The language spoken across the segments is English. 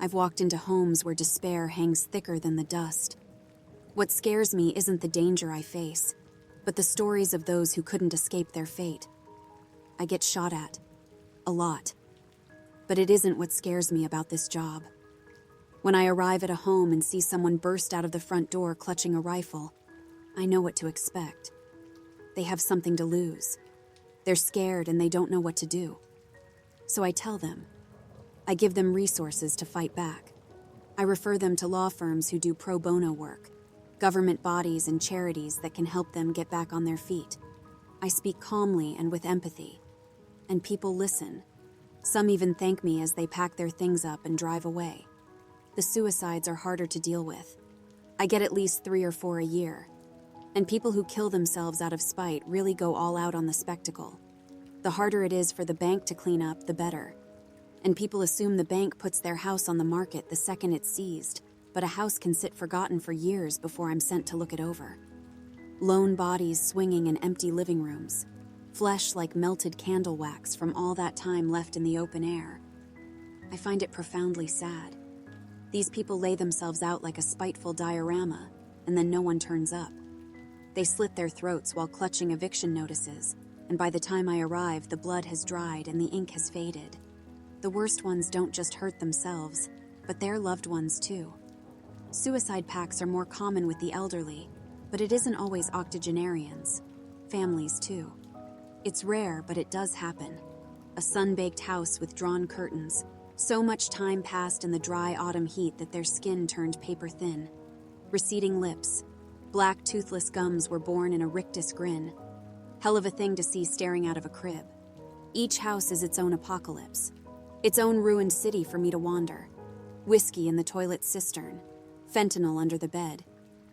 I've walked into homes where despair hangs thicker than the dust. What scares me isn't the danger I face, but the stories of those who couldn't escape their fate. I get shot at. A lot. But it isn't what scares me about this job. When I arrive at a home and see someone burst out of the front door clutching a rifle, I know what to expect. They have something to lose. They're scared and they don't know what to do. So I tell them. I give them resources to fight back. I refer them to law firms who do pro bono work, government bodies and charities that can help them get back on their feet. I speak calmly and with empathy. And people listen. Some even thank me as they pack their things up and drive away. The suicides are harder to deal with. I get at least 3 or 4 a year. And people who kill themselves out of spite really go all out on the spectacle. The harder it is for the bank to clean up, the better. And people assume the bank puts their house on the market the second it's seized, but a house can sit forgotten for years before I'm sent to look it over. Lone bodies swinging in empty living rooms, flesh like melted candle wax from all that time left in the open air. I find it profoundly sad. These people lay themselves out like a spiteful diorama, and then no one turns up. They slit their throats while clutching eviction notices, and by the time I arrive, the blood has dried and the ink has faded. The worst ones don't just hurt themselves, but their loved ones too. Suicide pacts are more common with the elderly, but it isn't always octogenarians. Families too. It's rare, but it does happen. A sun-baked house with drawn curtains. So much time passed in the dry autumn heat that their skin turned paper thin. Receding lips. Black toothless gums were born in a rictus grin. Hell of a thing to see staring out of a crib. Each house is its own apocalypse. Its own ruined city for me to wander. Whiskey in the toilet cistern. Fentanyl under the bed.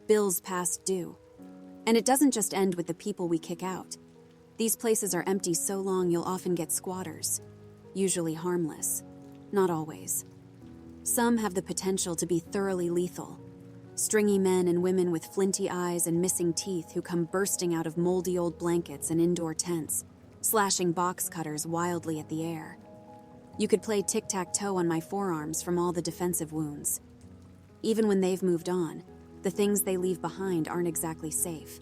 Bills past due. And it doesn't just end with the people we kick out. These places are empty so long you'll often get squatters. Usually harmless. Not always. Some have the potential to be thoroughly lethal. Stringy men and women with flinty eyes and missing teeth who come bursting out of moldy old blankets and indoor tents, slashing box cutters wildly at the air. You could play tic-tac-toe on my forearms from all the defensive wounds. Even when they've moved on, the things they leave behind aren't exactly safe.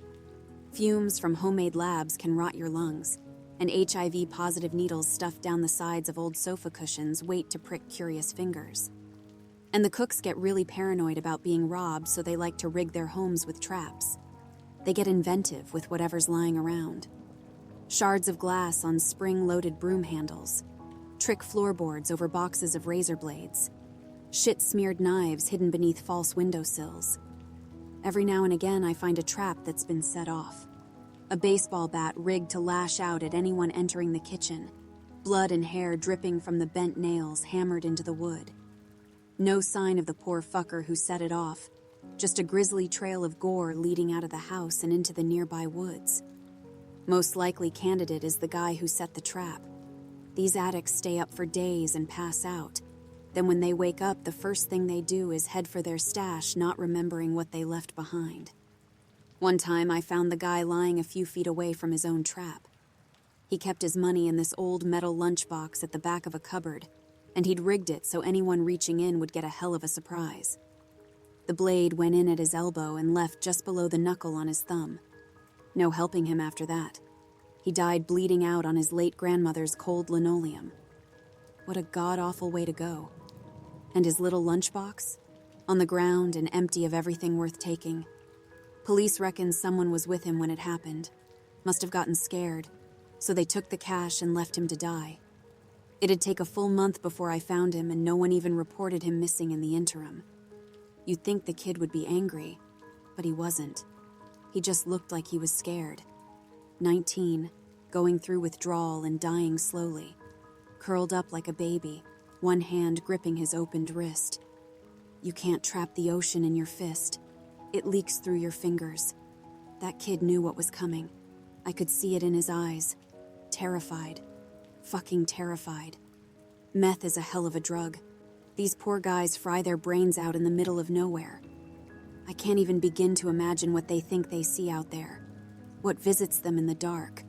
Fumes from homemade labs can rot your lungs, and HIV-positive needles stuffed down the sides of old sofa cushions wait to prick curious fingers. And the cooks get really paranoid about being robbed, so they like to rig their homes with traps. They get inventive with whatever's lying around. Shards of glass on spring-loaded broom handles. Trick floorboards over boxes of razor blades. Shit-smeared knives hidden beneath false windowsills. Every now and again, I find a trap that's been set off. A baseball bat rigged to lash out at anyone entering the kitchen. Blood and hair dripping from the bent nails hammered into the wood. No sign of the poor fucker who set it off. Just a grisly trail of gore leading out of the house and into the nearby woods. Most likely candidate is the guy who set the trap. These addicts stay up for days and pass out. Then when they wake up, the first thing they do is head for their stash, not remembering what they left behind. One time, I found the guy lying a few feet away from his own trap. He kept his money in this old metal lunchbox at the back of a cupboard, and he'd rigged it so anyone reaching in would get a hell of a surprise. The blade went in at his elbow and left just below the knuckle on his thumb. No helping him after that. He died bleeding out on his late grandmother's cold linoleum. What a god-awful way to go. And his little lunchbox? On the ground and empty of everything worth taking. Police reckon someone was with him when it happened. Must have gotten scared, so they took the cash and left him to die. It'd take a full month before I found him, and no one even reported him missing in the interim. You'd think the kid would be angry, but he wasn't. He just looked like he was scared. 19, going through withdrawal and dying slowly. Curled up like a baby, one hand gripping his opened wrist. You can't trap the ocean in your fist. It leaks through your fingers. That kid knew what was coming. I could see it in his eyes. Terrified. Fucking terrified. Meth is a hell of a drug. These poor guys fry their brains out in the middle of nowhere. I can't even begin to imagine what they think they see out there. What visits them in the dark.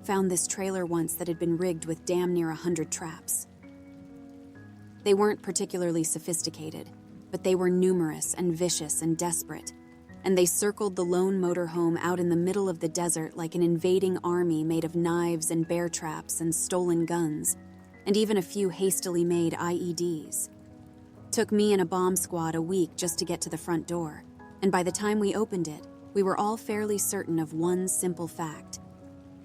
Found this trailer once that had been rigged with damn near 100 traps. They weren't particularly sophisticated, but they were numerous and vicious and desperate, and they circled the lone motorhome out in the middle of the desert like an invading army made of knives and bear traps and stolen guns, and even a few hastily made IEDs. Took me and a bomb squad a week just to get to the front door, and by the time we opened it, we were all fairly certain of one simple fact.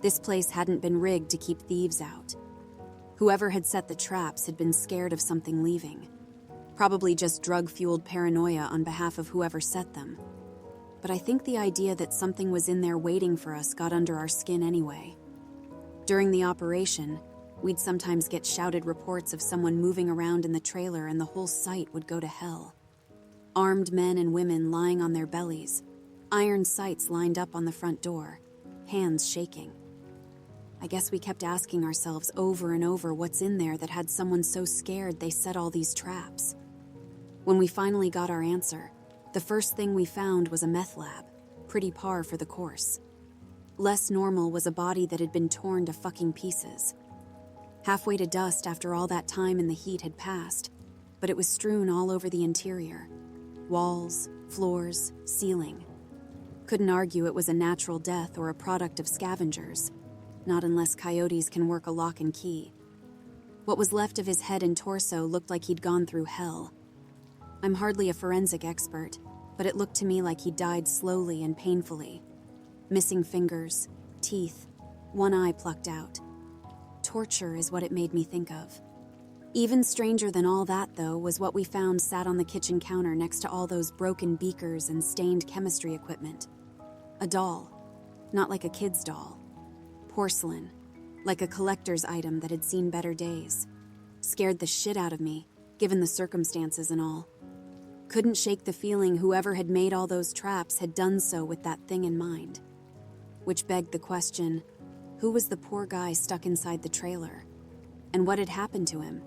This place hadn't been rigged to keep thieves out. Whoever had set the traps had been scared of something leaving. Probably just drug-fueled paranoia on behalf of whoever set them. But I think the idea that something was in there waiting for us got under our skin anyway. During the operation, we'd sometimes get shouted reports of someone moving around in the trailer and the whole site would go to hell. Armed men and women lying on their bellies, iron sights lined up on the front door, hands shaking. I guess we kept asking ourselves over and over what's in there that had someone so scared they set all these traps. When we finally got our answer, the first thing we found was a meth lab, pretty par for the course. Less normal was a body that had been torn to fucking pieces. Halfway to dust after all that time in the heat had passed, but it was strewn all over the interior. Walls, floors, ceiling. Couldn't argue it was a natural death or a product of scavengers. Not unless coyotes can work a lock and key. What was left of his head and torso looked like he'd gone through hell. I'm hardly a forensic expert, but it looked to me like he died slowly and painfully. Missing fingers, teeth, one eye plucked out. Torture is what it made me think of. Even stranger than all that, though, was what we found sat on the kitchen counter next to all those broken beakers and stained chemistry equipment. A doll. Not like a kid's doll. Porcelain, like a collector's item that had seen better days. Scared the shit out of me, given the circumstances and all. Couldn't shake the feeling whoever had made all those traps had done so with that thing in mind. Which begged the question, who was the poor guy stuck inside the trailer? And what had happened to him?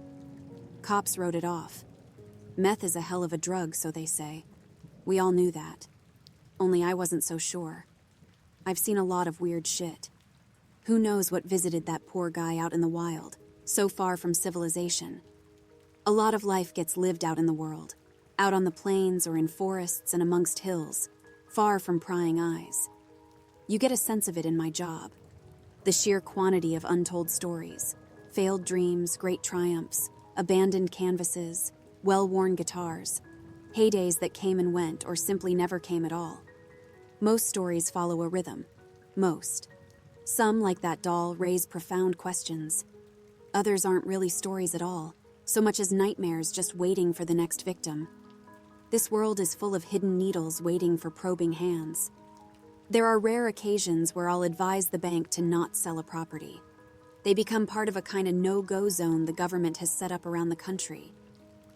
Cops wrote it off. Meth is a hell of a drug, so they say. We all knew that. Only I wasn't so sure. I've seen a lot of weird shit. Who knows what visited that poor guy out in the wild, so far from civilization. A lot of life gets lived out in the world, out on the plains or in forests and amongst hills, far from prying eyes. You get a sense of it in my job. The sheer quantity of untold stories, failed dreams, great triumphs, abandoned canvases, well-worn guitars, heydays that came and went or simply never came at all. Most stories follow a rhythm. Most. Some, like that doll, raise profound questions. Others aren't really stories at all, so much as nightmares just waiting for the next victim. This world is full of hidden needles waiting for probing hands. There are rare occasions where I'll advise the bank to not sell a property. They become part of a kind of no-go zone the government has set up around the country.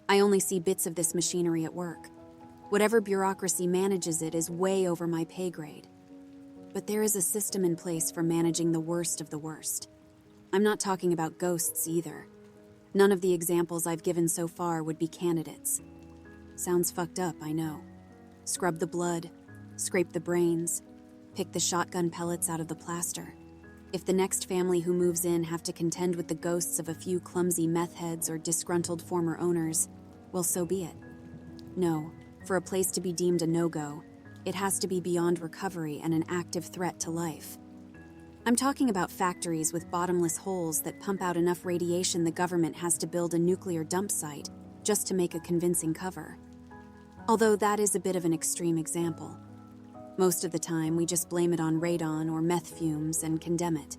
I only see bits of this machinery at work. Whatever bureaucracy manages it is way over my pay grade. But there is a system in place for managing the worst of the worst. I'm not talking about ghosts either. None of the examples I've given so far would be candidates. Sounds fucked up, I know. Scrub the blood, scrape the brains, pick the shotgun pellets out of the plaster. If the next family who moves in have to contend with the ghosts of a few clumsy meth heads or disgruntled former owners, well, so be it. No, for a place to be deemed a no-go, it has to be beyond recovery and an active threat to life. I'm talking about factories with bottomless holes that pump out enough radiation the government has to build a nuclear dump site just to make a convincing cover. Although that is a bit of an extreme example. Most of the time, we just blame it on radon or meth fumes and condemn it.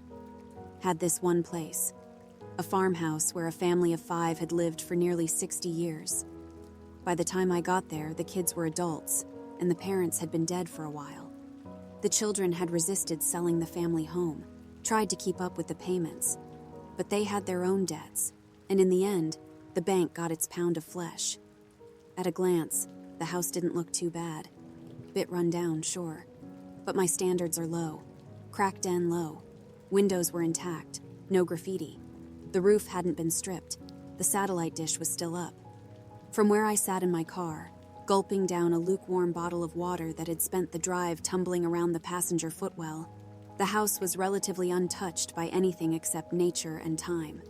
Had this one place, a farmhouse where a family of 5 had lived for nearly 60 years. By the time I got there, the kids were adults, and the parents had been dead for a while. The children had resisted selling the family home, tried to keep up with the payments, but they had their own debts, and in the end, the bank got its pound of flesh. At a glance, the house didn't look too bad. Bit run down, sure, but my standards are low. Cracked and low. Windows were intact, no graffiti. The roof hadn't been stripped. The satellite dish was still up. From where I sat in my car, gulping down a lukewarm bottle of water that had spent the drive tumbling around the passenger footwell, the house was relatively untouched by anything except nature and time.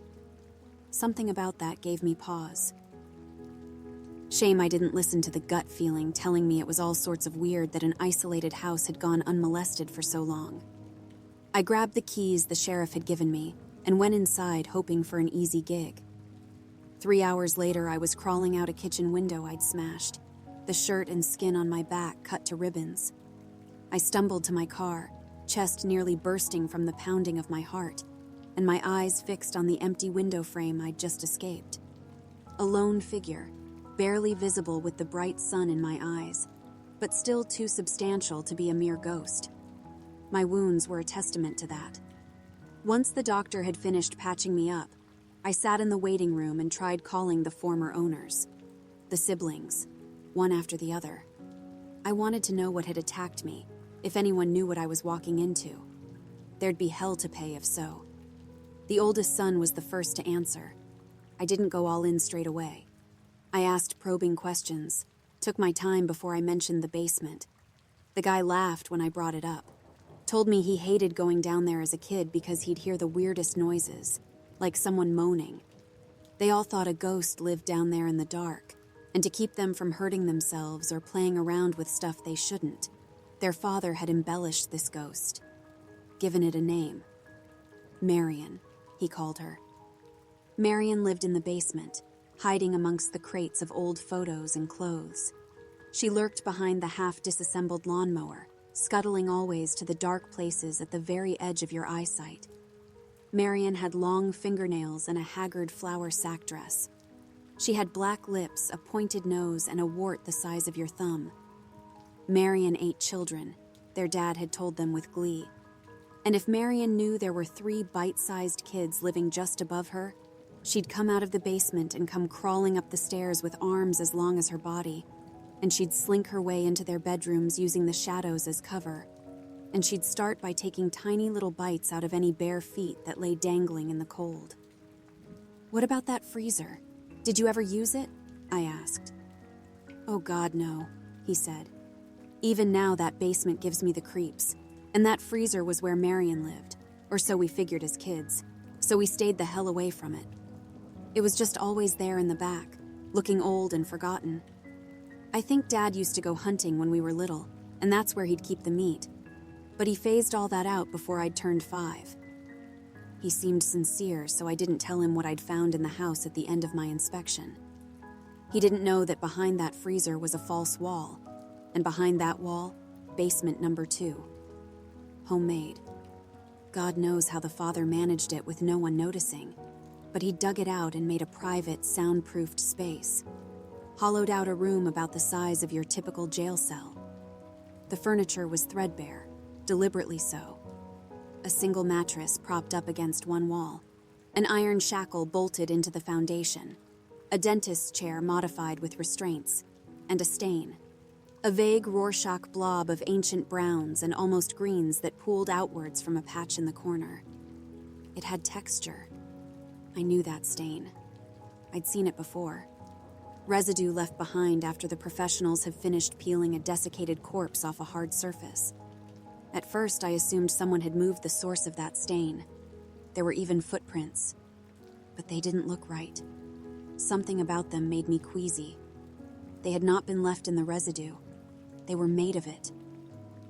Something about that gave me pause. Shame I didn't listen to the gut feeling telling me it was all sorts of weird that an isolated house had gone unmolested for so long. I grabbed the keys the sheriff had given me and went inside hoping for an easy gig. 3 hours later, I was crawling out a kitchen window I'd smashed, the shirt and skin on my back cut to ribbons. I stumbled to my car, chest nearly bursting from the pounding of my heart, and my eyes fixed on the empty window frame I'd just escaped. A lone figure, barely visible with the bright sun in my eyes, but still too substantial to be a mere ghost. My wounds were a testament to that. Once the doctor had finished patching me up, I sat in the waiting room and tried calling the former owners, the siblings, one after the other. I wanted to know what had attacked me, if anyone knew what I was walking into. There'd be hell to pay if so. The oldest son was the first to answer. I didn't go all in straight away. I asked probing questions, took my time before I mentioned the basement. The guy laughed when I brought it up, told me he hated going down there as a kid because he'd hear the weirdest noises, like someone moaning. They all thought a ghost lived down there in the dark, and to keep them from hurting themselves or playing around with stuff they shouldn't, their father had embellished this ghost, given it a name. Marion, he called her. Marion lived in the basement, hiding amongst the crates of old photos and clothes. She lurked behind the half-disassembled lawnmower, scuttling always to the dark places at the very edge of your eyesight. Marion had long fingernails and a haggard flower sack dress. She had black lips, a pointed nose, and a wart the size of your thumb. Marion ate children, their dad had told them with glee. And if Marion knew there were 3 bite-sized kids living just above her, she'd come out of the basement and come crawling up the stairs with arms as long as her body, and she'd slink her way into their bedrooms using the shadows as cover. And she'd start by taking tiny little bites out of any bare feet that lay dangling in the cold. "What about that freezer? Did you ever use it?" I asked. "Oh God, no," he said. "Even now that basement gives me the creeps, and that freezer was where Marion lived, or so we figured as kids, so we stayed the hell away from it. It was just always there in the back, looking old and forgotten. I think Dad used to go hunting when we were little, and that's where he'd keep the meat. But he phased all that out before I'd turned 5. He seemed sincere, so I didn't tell him what I'd found in the house at the end of my inspection. He didn't know that behind that freezer was a false wall, and behind that wall, basement number 2. Homemade. God knows how the father managed it with no one noticing, but he dug it out and made a private, soundproofed space. Hollowed out a room about the size of your typical jail cell. The furniture was threadbare, deliberately so. A single mattress propped up against one wall, an iron shackle bolted into the foundation, a dentist's chair modified with restraints, and a stain. A vague Rorschach blob of ancient browns and almost greens that pooled outwards from a patch in the corner. It had texture. I knew that stain. I'd seen it before. Residue left behind after the professionals have finished peeling a desiccated corpse off a hard surface. At first, I assumed someone had moved the source of that stain. There were even footprints. But they didn't look right. Something about them made me queasy. They had not been left in the residue. They were made of it.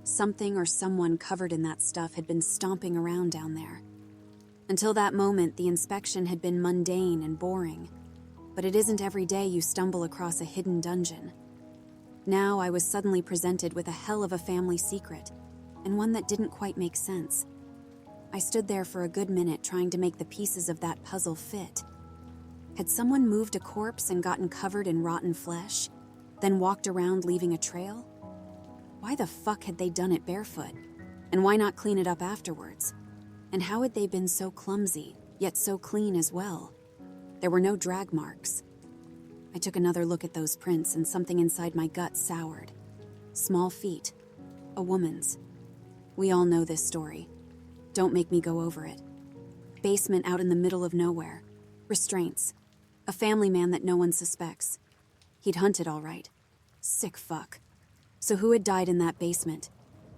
Something or someone covered in that stuff had been stomping around down there. Until that moment, the inspection had been mundane and boring. But it isn't every day you stumble across a hidden dungeon. Now I was suddenly presented with a hell of a family secret, and one that didn't quite make sense. I stood there for a good minute trying to make the pieces of that puzzle fit. Had someone moved a corpse and gotten covered in rotten flesh, then walked around leaving a trail? Why the fuck had they done it barefoot? And why not clean it up afterwards? And how had they been so clumsy, yet so clean as well? There were no drag marks. I took another look at those prints and something inside my gut soured. Small feet. A woman's. We all know this story. Don't make me go over it. Basement out in the middle of nowhere. Restraints. A family man that no one suspects. He'd hunted all right. Sick fuck. So who had died in that basement?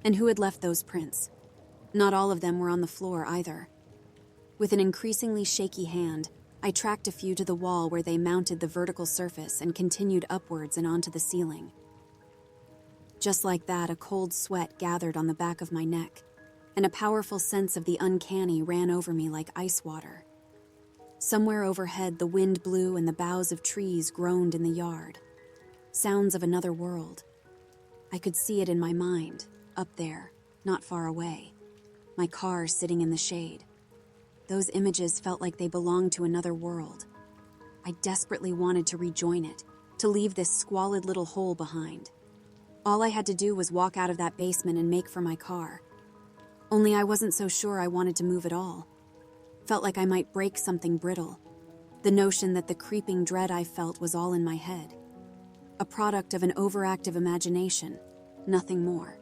And who had left those prints? Not all of them were on the floor either. With an increasingly shaky hand, I tracked a few to the wall where they mounted the vertical surface and continued upwards and onto the ceiling. Just like that, a cold sweat gathered on the back of my neck, and a powerful sense of the uncanny ran over me like ice water. Somewhere overhead, the wind blew and the boughs of trees groaned in the yard. Sounds of another world. I could see it in my mind, up there, not far away. My car sitting in the shade. Those images felt like they belonged to another world. I desperately wanted to rejoin it, to leave this squalid little hole behind. All I had to do was walk out of that basement and make for my car. Only I wasn't so sure I wanted to move at all. Felt like I might break something brittle. The notion that the creeping dread I felt was all in my head. A product of an overactive imagination, nothing more.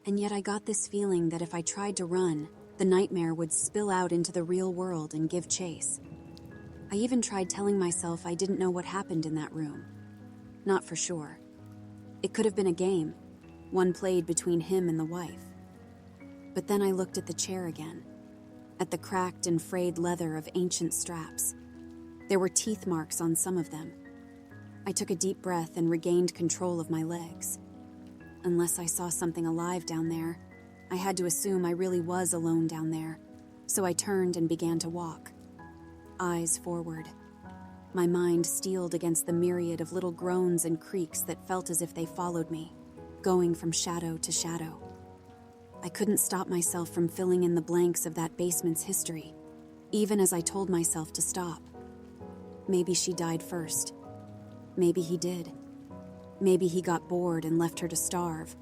And yet I got this feeling that if I tried to run, the nightmare would spill out into the real world and give chase. I even tried telling myself I didn't know what happened in that room. Not for sure. It could have been a game, one played between him and the wife. But then I looked at the chair again, at the cracked and frayed leather of ancient straps. There were teeth marks on some of them. I took a deep breath and regained control of my legs. Unless I saw something alive down there, I had to assume I really was alone down there, so I turned and began to walk. Eyes forward. My mind steeled against the myriad of little groans and creaks that felt as if they followed me, going from shadow to shadow. I couldn't stop myself from filling in the blanks of that basement's history, even as I told myself to stop. Maybe she died first. Maybe he did. Maybe he got bored and left her to starve.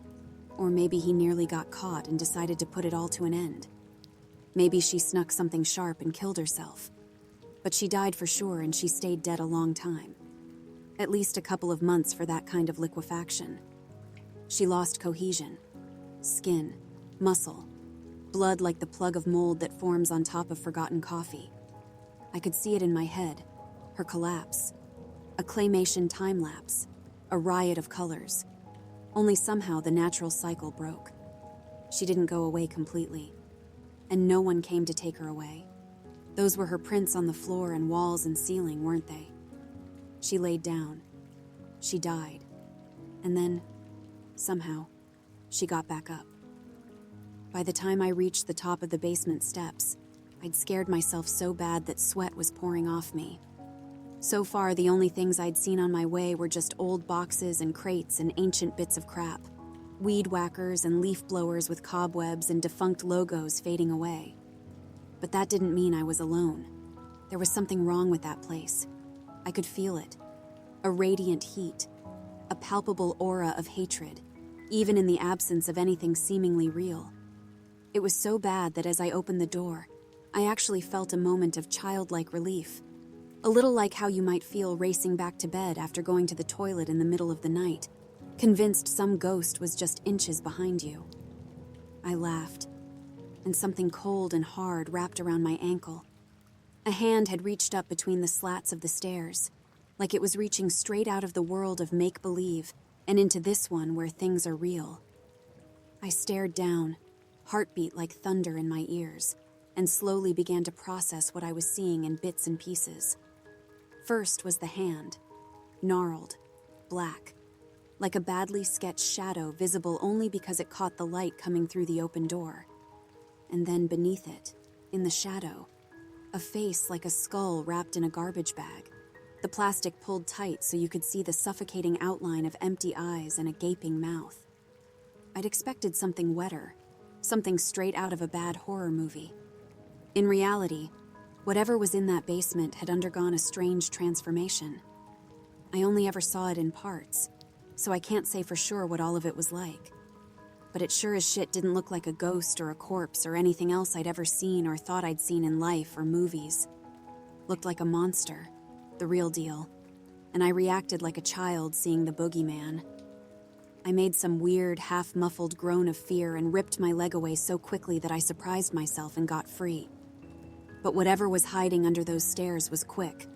Or maybe he nearly got caught and decided to put it all to an end. Maybe she snuck something sharp and killed herself. But she died for sure, and she stayed dead a long time. At least a couple of months for that kind of liquefaction. She lost cohesion. Skin, muscle, blood like the plug of mold that forms on top of forgotten coffee. I could see it in my head, her collapse. A claymation time-lapse, a riot of colors. Only somehow the natural cycle broke. She didn't go away completely, and no one came to take her away. Those were her prints on the floor and walls and ceiling, weren't they? She laid down. She died. And then, somehow, she got back up. By the time I reached the top of the basement steps, I'd scared myself so bad that sweat was pouring off me. So far, the only things I'd seen on my way were just old boxes and crates and ancient bits of crap. Weed whackers and leaf blowers with cobwebs and defunct logos fading away. But that didn't mean I was alone. There was something wrong with that place. I could feel it. A radiant heat. A palpable aura of hatred, even in the absence of anything seemingly real. It was so bad that as I opened the door, I actually felt a moment of childlike relief. A little like how you might feel racing back to bed after going to the toilet in the middle of the night, convinced some ghost was just inches behind you. I laughed, and something cold and hard wrapped around my ankle. A hand had reached up between the slats of the stairs, like it was reaching straight out of the world of make-believe and into this one where things are real. I stared down, heartbeat like thunder in my ears, and slowly began to process what I was seeing in bits and pieces. First was the hand, gnarled, black, like a badly sketched shadow visible only because it caught the light coming through the open door. And then beneath it, in the shadow, a face like a skull wrapped in a garbage bag, the plastic pulled tight so you could see the suffocating outline of empty eyes and a gaping mouth. I'd expected something wetter, something straight out of a bad horror movie. In reality, whatever was in that basement had undergone a strange transformation. I only ever saw it in parts, so I can't say for sure what all of it was like. But it sure as shit didn't look like a ghost or a corpse or anything else I'd ever seen or thought I'd seen in life or movies. Looked like a monster, the real deal, and I reacted like a child seeing the boogeyman. I made some weird, half-muffled groan of fear and ripped my leg away so quickly that I surprised myself and got free. But whatever was hiding under those stairs was quick.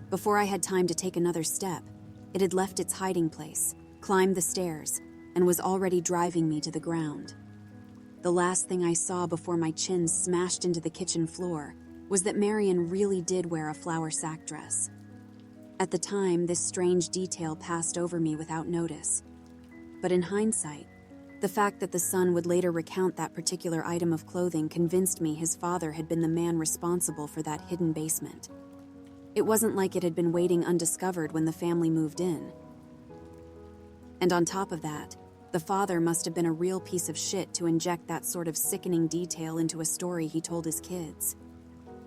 Before I had time to take another step, it had left its hiding place, climbed the stairs, and was already driving me to the ground. The last thing I saw before my chin smashed into the kitchen floor was that Marion really did wear a flower sack dress. At the time, this strange detail passed over me without notice. But in hindsight, the fact that the son would later recount that particular item of clothing convinced me his father had been the man responsible for that hidden basement. It wasn't like it had been waiting undiscovered when the family moved in. And on top of that, the father must have been a real piece of shit to inject that sort of sickening detail into a story he told his kids.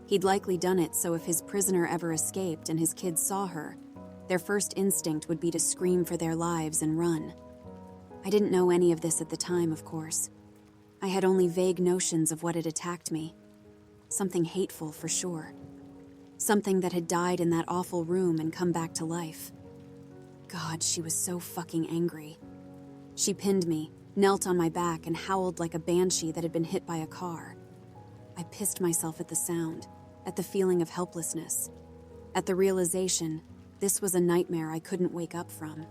He'd likely done it so if his prisoner ever escaped and his kids saw her, their first instinct would be to scream for their lives and run. I didn't know any of this at the time, of course. I had only vague notions of what had attacked me. Something hateful, for sure. Something that had died in that awful room and come back to life. God, she was so fucking angry. She pinned me, knelt on my back, and howled like a banshee that had been hit by a car. I pissed myself at the sound, at the feeling of helplessness, at the realization this was a nightmare I couldn't wake up from.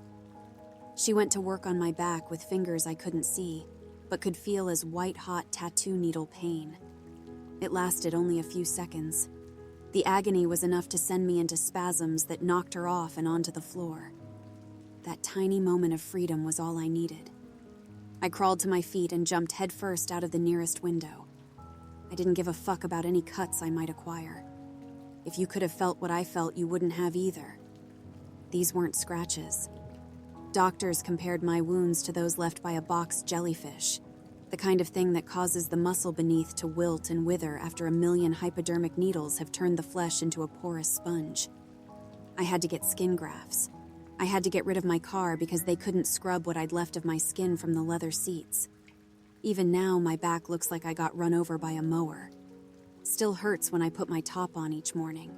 She went to work on my back with fingers I couldn't see, but could feel as white-hot tattoo needle pain. It lasted only a few seconds. The agony was enough to send me into spasms that knocked her off and onto the floor. That tiny moment of freedom was all I needed. I crawled to my feet and jumped headfirst out of the nearest window. I didn't give a fuck about any cuts I might acquire. If you could have felt what I felt, you wouldn't have either. These weren't scratches. Doctors compared my wounds to those left by a box jellyfish, the kind of thing that causes the muscle beneath to wilt and wither after a million hypodermic needles have turned the flesh into a porous sponge. I had to get skin grafts. I had to get rid of my car because they couldn't scrub what I'd left of my skin from the leather seats. Even now, my back looks like I got run over by a mower. Still hurts when I put my top on each morning.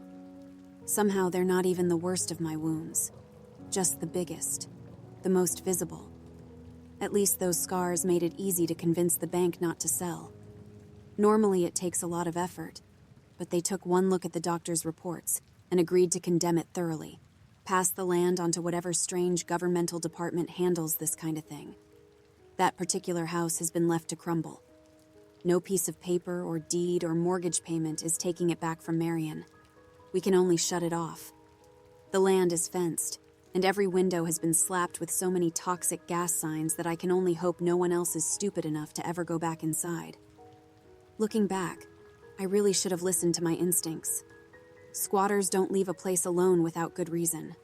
Somehow, they're not even the worst of my wounds. Just the biggest. The most visible. At least those scars made it easy to convince the bank not to sell. Normally, it takes a lot of effort, but they took one look at the doctor's reports and agreed to condemn it thoroughly. Pass the land onto whatever strange governmental department handles this kind of thing. That particular house has been left to crumble. No piece of paper or deed or mortgage payment is taking it back from Marion. We can only shut it off. The land is fenced, and every window has been slapped with so many toxic gas signs that I can only hope no one else is stupid enough to ever go back inside. Looking back, I really should have listened to my instincts. Squatters don't leave a place alone without good reason.